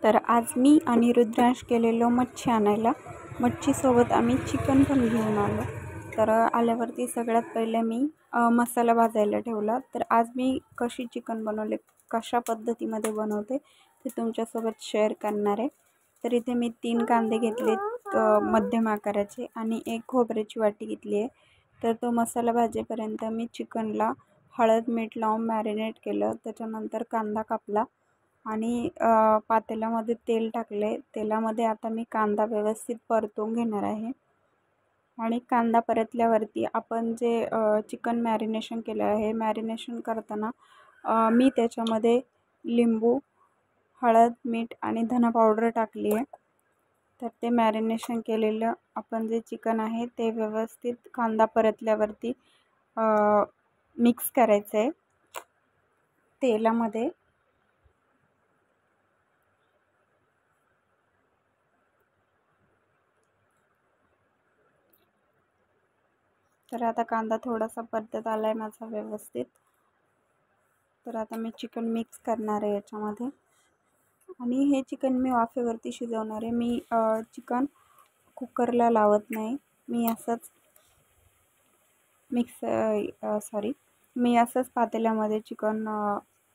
तर आज मी आणि रुद्रांश गेलेलो मच्छी आणायला. मच्छीसोबत आम्ही चिकन पण घेऊन आलो. तर आल्यावरती सगळ्यात पहिले मी मसाला भाजायला ठेवला. तर आज मी कशी चिकन बनवले, कशा पद्धतीमध्ये बनवते ते तुमच्यासोबत शेअर करणार आहे. तर इथे मी 3 कांदे घेतलेत मध्यम आकाराचे आणि एक खोबऱ्याची वाटी घेतली आहे. तर तो मसाला भाजेपर्यंत मी चिकनला हळद मीठ लावून मॅरिनेट केलं. त्याच्यानंतर कांदा कापला आणि पातेल्यामध्ये तेल टाकले. तेलामध्ये आता मी कांदा व्यवस्थित परतून घेणार आहे. आणि कांदा परतल्यावरती आपण जे चिकन मॅरिनेशन केलं आहे, मॅरिनेशन करताना मी त्याच्यामध्ये लिंबू, हळद मीठ आणि धना पावडर टाकली आहे. तर ते मॅरिनेशन केलेलं आपण जे चिकन आहे ते व्यवस्थित कांदा परतल्यावरती मिक्स करायचं आहे तेलामध्ये. तर आता कांदा थोडासा परतत आला आहे माझा व्यवस्थित. तर आता मी चिकन मिक्स करणार आहे याच्यामध्ये आणि हे चिकन मी वाफेवरती शिजवणार आहे. मी चिकन कुकरला लावत नाही. मी असंच मी असंच पातेल्यामध्ये चिकन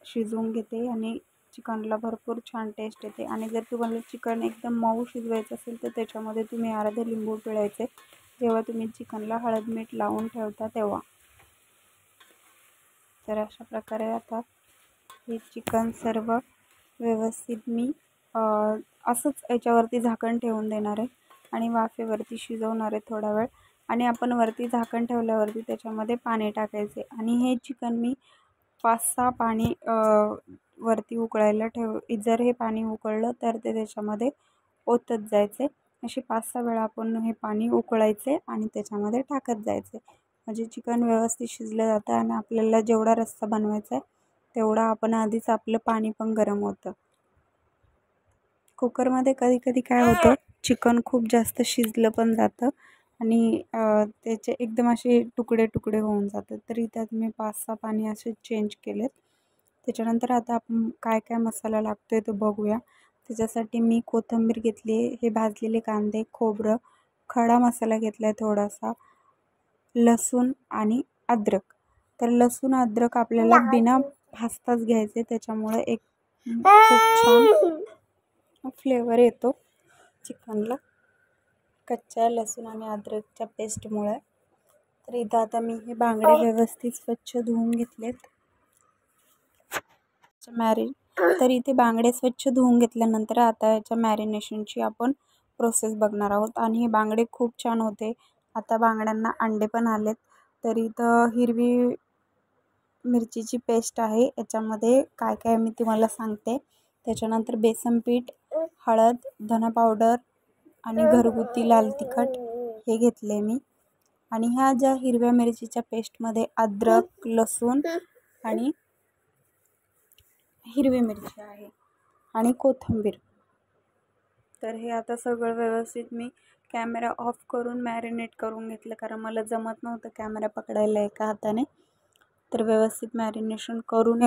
शिजवून घेते आणि चिकनला भरपूर छान टेस्ट येते. आणि जर तुम्हाला चिकन एकदम मऊ शिजवायचं असेल तर त्याच्यामध्ये तुम्ही अर्धे लिंबू पिळायचे जेव्हा तुम्ही चिकनला हळद मीठ लावून ठेवता तेव्हा. तर अशा प्रकारे आता हे चिकन सर्व व्यवस्थित मी असंच याच्यावरती झाकण ठेवून देणार आहे आणि वाफेवरती शिजवणार आहे थोडा वेळ. आणि आपण वरती झाकण ठेवल्यावरती त्याच्यामध्ये पाणी टाकायचे आणि हे चिकन मी 5-6 पाणी वरती उकळायला जर हे पाणी उकळलं तर ते त्याच्यामध्ये ओतत जायचे. असे 5-6 वेळा आपण हे पाणी उकळायचे आणि त्याच्यामध्ये टाकत जायचे. म्हणजे चिकन व्यवस्थित शिजलं जातं आणि आपल्याला जेवढा रस्सा बनवायचा आहे तेवढा आपण आधीच आपलं पाणी पण गरम होतं. कुकरमध्ये कधी कधी काय होतं, चिकन खूप जास्त शिजलं पण जातं आणि त्याचे एकदम असे तुकडे तुकडे होऊन जातात. तरी त्यात मी 5-6 पाणी असे चेंज केलेत. त्याच्यानंतर आता आपण काय काय मसाला लागतो आहे तो बघूया. त्याच्यासाठी मी कोथिंबीर घेतली आहे, हे भाजलेले कांदे, खोबरं, खडा मसाला घेतला आहे थोडासा, लसूण आणि अद्रक. तर लसूण अद्रक आपल्याला बिना भाजताच घ्यायचे, त्याच्यामुळे एक खूप छान फ्लेवर येतो चिकनला कच्च्या लसूण आणि अद्रकच्या पेस्टमुळे. तर इथं आता मी हे बांगडे व्यवस्थित स्वच्छ धुवून घेतलेत. तर इथे बांगडे स्वच्छ धुवून घेतल्यानंतर आता याच्या मॅरिनेशनची आपण प्रोसेस बघणार आहोत. आणि हे बांगडे खूप छान होते. आता बांगड्यांना अंडे पण आलेत. तर इथं हिरवी मिरचीची पेस्ट आहे, याच्यामध्ये काय काय मी तुम्हाला सांगते. त्याच्यानंतर बेसन पीठ, हळद, धना पावडर आणि घरगुती लाल तिखट हे घेतले मी. आणि ह्या ज्या हिरव्या मिरचीच्या पेस्टमध्ये अद्रक, लसूण आणि हिरवी मिरची आहे आणि कोथिंबीर. तर हे आता सगळं व्यवस्थित मी कॅमेरा ऑफ करून मॅरिनेट करून घेतलं, कारण मला जमत नव्हतं कॅमेरा पकडायला एका हाताने. तर व्यवस्थित मॅरिनेशन करून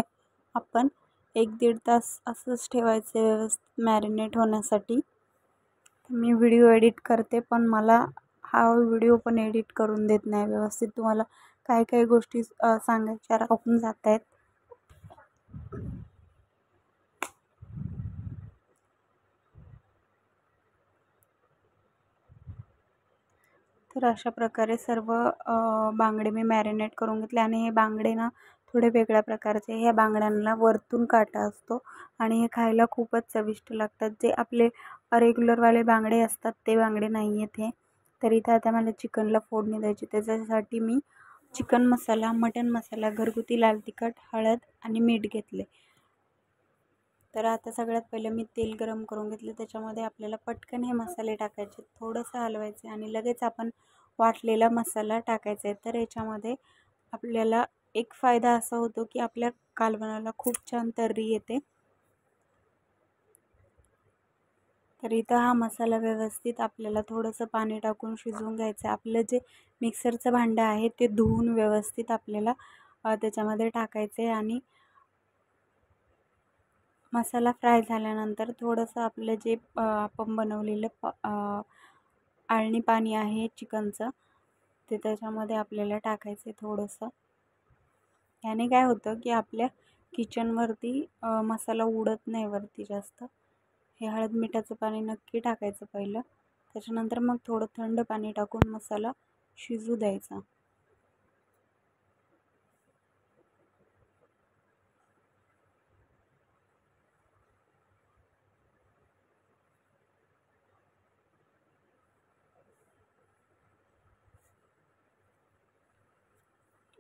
आपण 1-1.5 तास असंच ठेवायचं व्यवस्थित मॅरिनेट होण्यासाठी. मी व्हिडिओ एडिट करते पण मला हा व्हिडिओ पण एडिट करून देत नाही व्यवस्थित. तुम्हाला काय काय गोष्टी सांगायच्या राहून जात आहेत. तर अशा प्रकारे सर्व बांगडे मी मॅरिनेट करून घेतले. आणि हे बांगडे ना थोडे वेगळ्या प्रकारचे. ह्या बांगड्यांना वरतून काटा असतो आणि हे खायला खूपच चविष्ट लागतात. जे आपले रेग्युलरवाले बांगडे असतात ते बांगडे नाही आहेत हे. तर इथं आता मला चिकनला फोडणी द्यायची. त्याच्यासाठी मी चिकन मसाला, मटन मसाला, घरगुती लाल तिखट, हळद आणि मीठ घेतले. तर आता सगळ्यात पहिलं मी तेल गरम करून घेतलं. त्याच्यामध्ये आपल्याला पटकन हे मसाले टाकायचे, थोडंसं हलवायचे आणि लगेच आपण वाटलेला मसाला टाकायचा आहे. तर याच्यामध्ये आपल्याला एक फायदा असा होतो की आपल्या कालवणाला खूप छान तर्री येते. तर इथं हा मसाला व्यवस्थित आपल्याला थोडंसं पाणी टाकून शिजवून घ्यायचं आहे. आपलं जे मिक्सरचं भांडं आहे ते धुवून व्यवस्थित आपल्याला त्याच्यामध्ये टाकायचं आहे आणि मसाला फ्राय झाल्यानंतर थोडंसं आपलं जे आपण बनवलेलं आळणी पाणी आहे चिकनचं ते त्याच्यामध्ये आपल्याला टाकायचं आहे थोडंसं. याने काय होतं की आपल्या किचनवरती मसाला उडत नाही वरती जास्त. हे हळद मिठाचं पाणी नक्की टाकायचं पहिलं, त्याच्यानंतर मग थोडं थंड पाणी टाकून मसाला शिजू द्यायचा.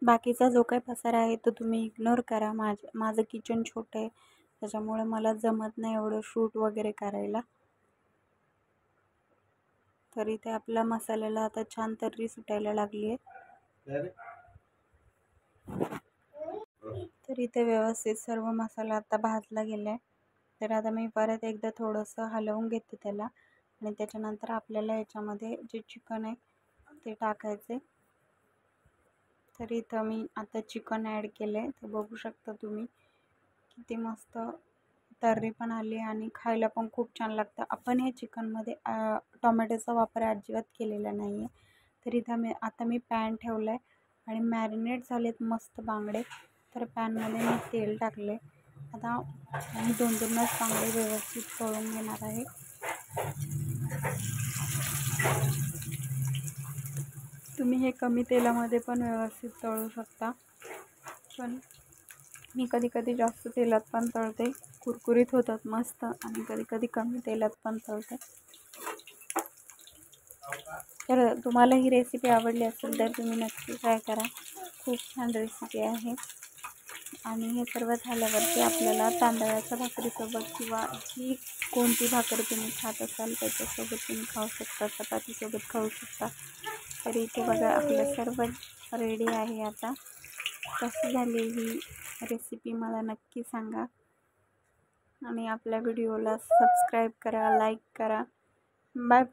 बाकीचा जो काही पसारा आहे तो तुम्ही इग्नोर करा. माझं किचन छोटं आहे त्याच्यामुळे मला जमत नाही एवढं शूट वगैरे करायला. तर इथे आपल्या मसाल्याला आता छान तर्री सुटायला लागली आहे. तर इथे व्यवस्थित सर्व मसाला आता भाजला गेला आहे. तर आता मी परत एकदा थोडंसं हलवून घेते त्याला आणि त्याच्यानंतर आपल्याला याच्यामध्ये जे चिकन आहे ते टाकायचे. तर इथं मी आता चिकन ॲड केलं आहे. तर बघू शकता तुम्ही किती मस्त तर्री पण आली आणि खायला पण खूप छान लागतं. आपण हे चिकनमध्ये टोमॅटोचा वापर अजिबात केलेला नाही आहे. तर इथं आता मी पॅन ठेवलं आहे आणि मॅरिनेट झालेत मस्त बांगडे. तर पॅनमध्ये मी तेल टाकले. आता मी 2-2च बांगडे व्यवस्थित तळून घेणार आहे. तुम्ही हे कमी तेलामध्ये पण व्यवस्थित तळू शकता, पण मी कधी जास्त तेलात पण तळते. कुरकुरीत होतात मस्त आणि कधी कमी तेलात पण तळते. तर तुम्हाला ही रेसिपी आवडली असेल तर तुम्ही नक्की ट्राय करा. खूप छान रेसिपी आहे. आणि हे सर्व झाल्यावरती आपल्याला तांदळाच्या भाकरीसोबत किंवा जी कोणती भाकरी तुम्ही खात असाल त्याच्यासोबत तुम्ही खाऊ शकता, चपातीसोबत खाऊ शकता. तर इथे बघा आपलं सर्व रेडी आहे. आता कशी झाली ही रेसिपी मला नक्की सांगा आणि आपल्या व्हिडिओला सबस्क्राईब करा, लाईक करा. बाय.